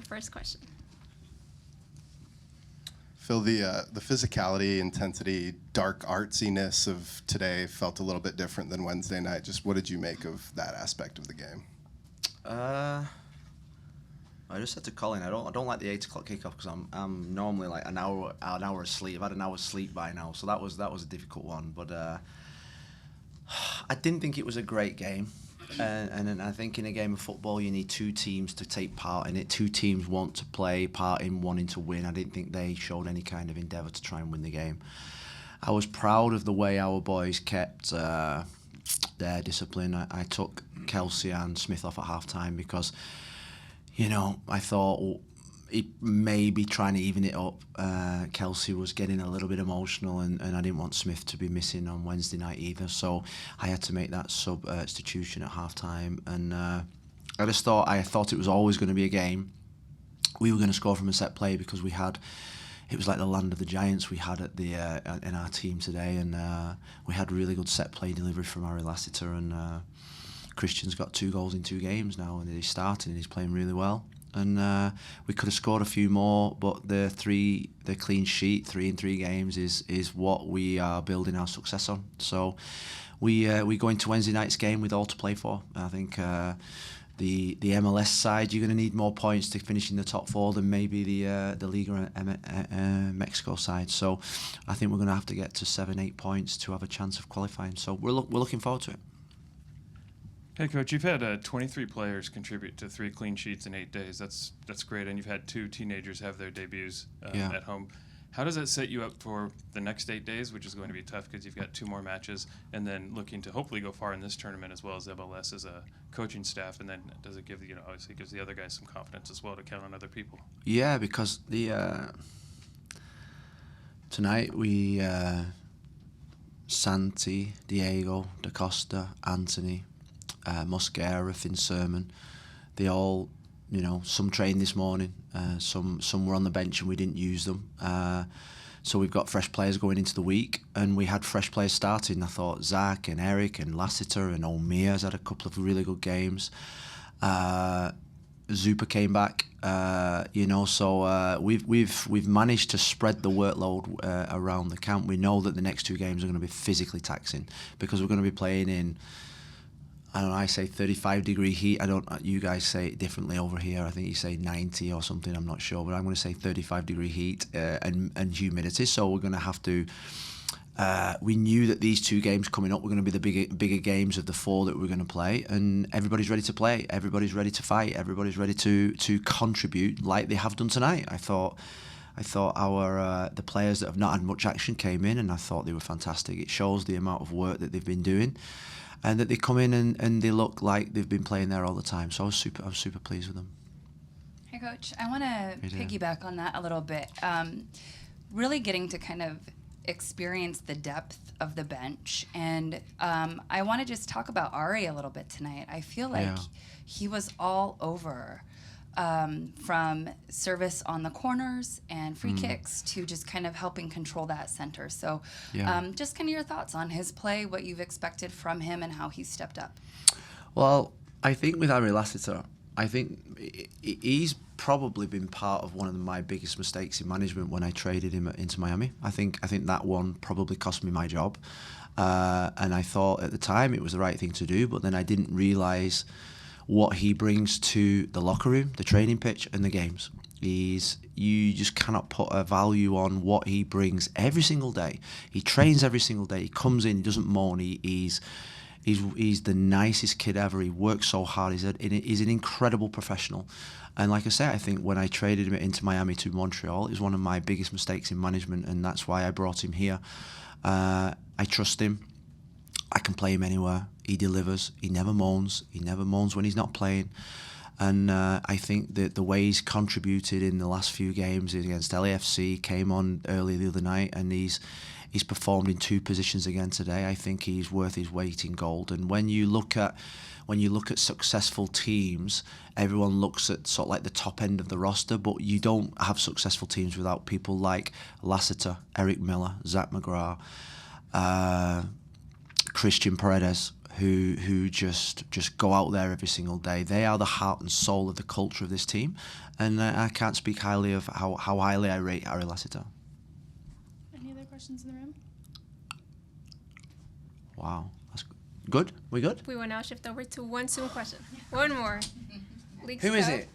first question. Phil, the physicality, intensity, dark artsiness of today felt a little bit different than Wednesday night. Just what did you make of that aspect of the game? I just said to Colin, I don't like the 8 o'clock kickoff because I'm normally like an hour asleep. I've had an hour's sleep by now, so that was a difficult one. But I didn't think it was a great game. And I think in a game of football, you need two teams to take part in it. Two teams want to play part in wanting to win. I didn't think they showed any kind of endeavour to try and win the game. I was proud of the way our boys kept their discipline. I took Kelsey and Smith off at half-time because, you know, I thought he may be trying to even it up. Kelsey was getting a little bit emotional, and I didn't want Smith to be missing on Wednesday night either, so I had to make that substitution at half-time. And I thought it was always going to be a game. We were going to score from a set play because it was like the land of the giants we had at the in our team today, and we had really good set play delivery from Harry Laca, and Christian's got 2 goals in 2 games now, and he's starting and he's playing really well. And we could have scored a few more, but the clean sheet, 3 in 3 games, is what we are building our success on. So we go into Wednesday night's game with all to play for. I think the MLS side, you're going to need more points to finish in the top 4 than maybe the Liga Mexico side. So I think we're going to have to get to 7-8 points to have a chance of qualifying. So we're looking forward to it. Hey, Coach, you've had 23 players contribute to 3 clean sheets in 8 days. That's great, and you've had 2 teenagers have their debuts at home. How does that set you up for the next 8 days, which is going to be tough because you've got 2 more matches, and then looking to hopefully go far in this tournament as well as MLS as a coaching staff, and then does it give obviously gives the other guys some confidence as well to count on other people? Yeah, because tonight we Santi, Diego, Da Costa, Anthony, Mosquera, Finn Sermon, they all, some trained this morning, some were on the bench and we didn't use them. So we've got fresh players going into the week, and we had fresh players starting. I thought Zach and Eric and Lassiter and O'Meara's had a couple of really good games. Zupa came back, so we've managed to spread the workload around the camp. We know that the next 2 games are going to be physically taxing because we're going to be playing in, I say 35-degree heat. You guys say it differently over here. I think you say 90 or something. I'm not sure, but I'm going to say 35-degree heat and humidity. So we're going to have to. We knew that these 2 games coming up were going to be the bigger games of the 4 that we're going to play, and everybody's ready to play. Everybody's ready to fight. Everybody's ready to contribute like they have done tonight. I thought our the players that have not had much action came in, and I thought they were fantastic. It shows the amount of work that they've been doing, and that they come in and they look like they've been playing there all the time. So I was super pleased with them. Hey, Coach, I want to piggyback on that a little bit. Really getting to kind of experience the depth of the bench, and I want to just talk about Ari a little bit tonight. I feel like he was all over, from service on the corners and free kicks to just kind of helping control that center. So just kind of your thoughts on his play, what you've expected from him, and how he's stepped up. Well, I think with Harry Lassiter, I think he's probably been part of one of my biggest mistakes in management when I traded him into Miami. I think that one probably cost me my job, and I thought at the time it was the right thing to do, but then I didn't realise what he brings to the locker room, the training pitch, and the games. You just cannot put a value on what he brings every single day. He trains every single day. He comes in, he doesn't moan. He's the nicest kid ever. He works so hard. He's an incredible professional. And like I say, I think when I traded him into Miami to Montreal, it was one of my biggest mistakes in management, and that's why I brought him here. I trust him. I can play him anywhere. He delivers. He never moans. He never moans when he's not playing. And I think that the way he's contributed in the last few games against LAFC, came on early the other night, and he's performed in 2 positions again today. I think he's worth his weight in gold. And when you look at successful teams, everyone looks at sort of like the top end of the roster, but you don't have successful teams without people like Lassiter, Eric Miller, Zach McGrath, Christian Paredes, who just go out there every single day. They are the heart and soul of the culture of this team, and I can't speak highly of how highly I rate Harry Laca. Any other questions in the room? Wow, that's good. We good? We will now shift over to one Zoom question. One more. Who is it?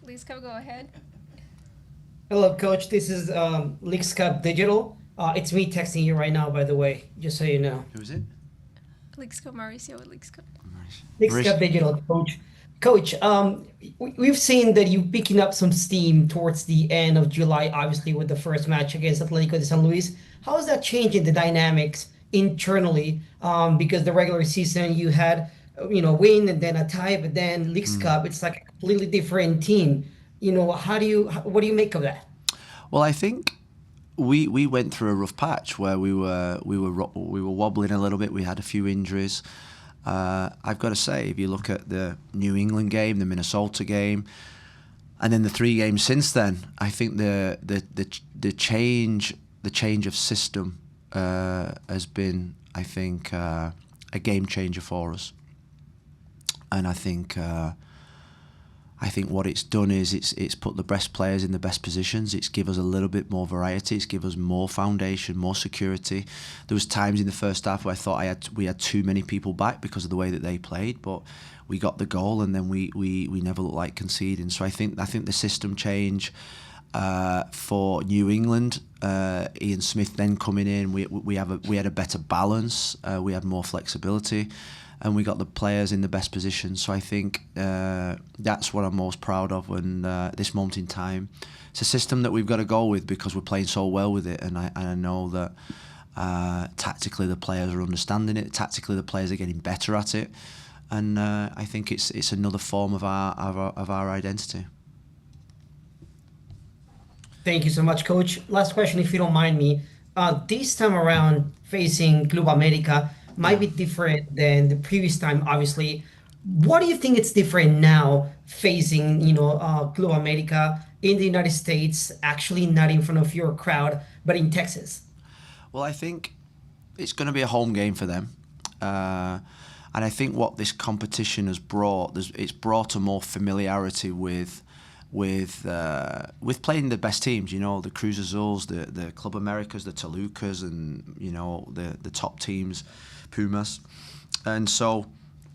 Leagues Cup, go ahead. Hello, Coach. This is Leagues Cup Digital. It's me texting you right now, by the way, just so you know. Who is it? Leagues Cup, Mauricio with Leagues Cup. Leagues Cup Digital, Coach. Coach, we've seen that you picking up some steam towards the end of July, obviously with the first match against Atletico de San Luis. How is that changing the dynamics internally? Because the regular season you had, win and then a tie, but then Leagues Cup, it's like a completely different team. What do you make of that? Well, I think we went through a rough patch where we were wobbling a little bit. We had a few injuries. I've got to say, if you look at the New England game, the Minnesota game, and then the 3 games since then, I think the change of system has been, I think, a game changer for us. And I think what it's done is it's put the best players in the best positions. It's give us a little bit more variety. It's give us more foundation, more security. There was times in the first half where I thought we had too many people back because of the way that they played, but we got the goal and then we never looked like conceding. So I think the system change for New England, Ian Smith then coming in, we had a better balance. We had more flexibility. And we got the players in the best position. So I think that's what I'm most proud of when this moment in time. It's a system that we've got to go with because we're playing so well with it. And I know that tactically the players are understanding it. Tactically the players are getting better at it. And I think it's another form of our identity. Thank you so much, Coach. Last question, if you don't mind me. This time around, facing Club America might be different than the previous time, obviously. What do you think it's different now facing, Club America in the United States, actually not in front of your crowd, but in Texas? Well, I think it's going to be a home game for them. And I think what this competition has brought, it's brought a more familiarity with playing the best teams, the Cruz Azuls, the Club Americas, the Tolucas, and the top teams, Pumas. And so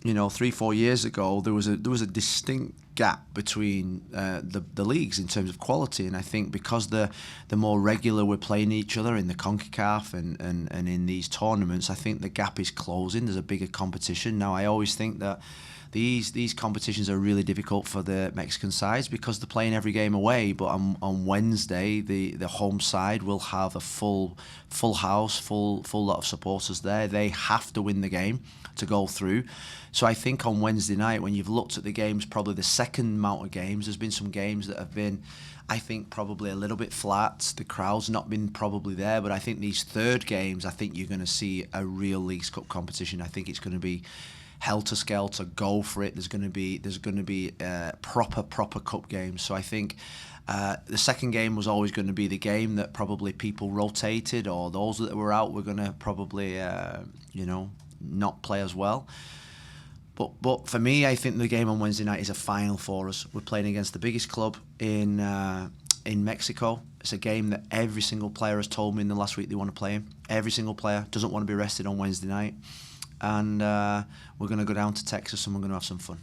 3-4 years ago there was a distinct gap between the leagues in terms of quality, and I think because the more regular we're playing each other in the CONCACAF and in these tournaments, I think the gap is closing. There's a bigger competition now. I always think that these competitions are really difficult for the Mexican sides because they're playing every game away. But on Wednesday, the home side will have a full house, full lot of supporters there. They have to win the game to go through. So I think on Wednesday night, when you've looked at the games, probably the second amount of games, there's been some games that have been, I think, probably a little bit flat. The crowd's not been probably there, but I think these third games, I think you're going to see a real Leagues Cup competition. I think it's going to be helter-skelter, go for it. There's going to be proper cup games. So I think the second game was always going to be the game that probably people rotated, or those that were out were going to probably not play as well. But for me, I think the game on Wednesday night is a final for us. We're playing against the biggest club in Mexico. It's a game that every single player has told me in the last week they want to play him. Every single player doesn't want to be rested on Wednesday night. And we're going to go down to Texas and we're going to have some fun.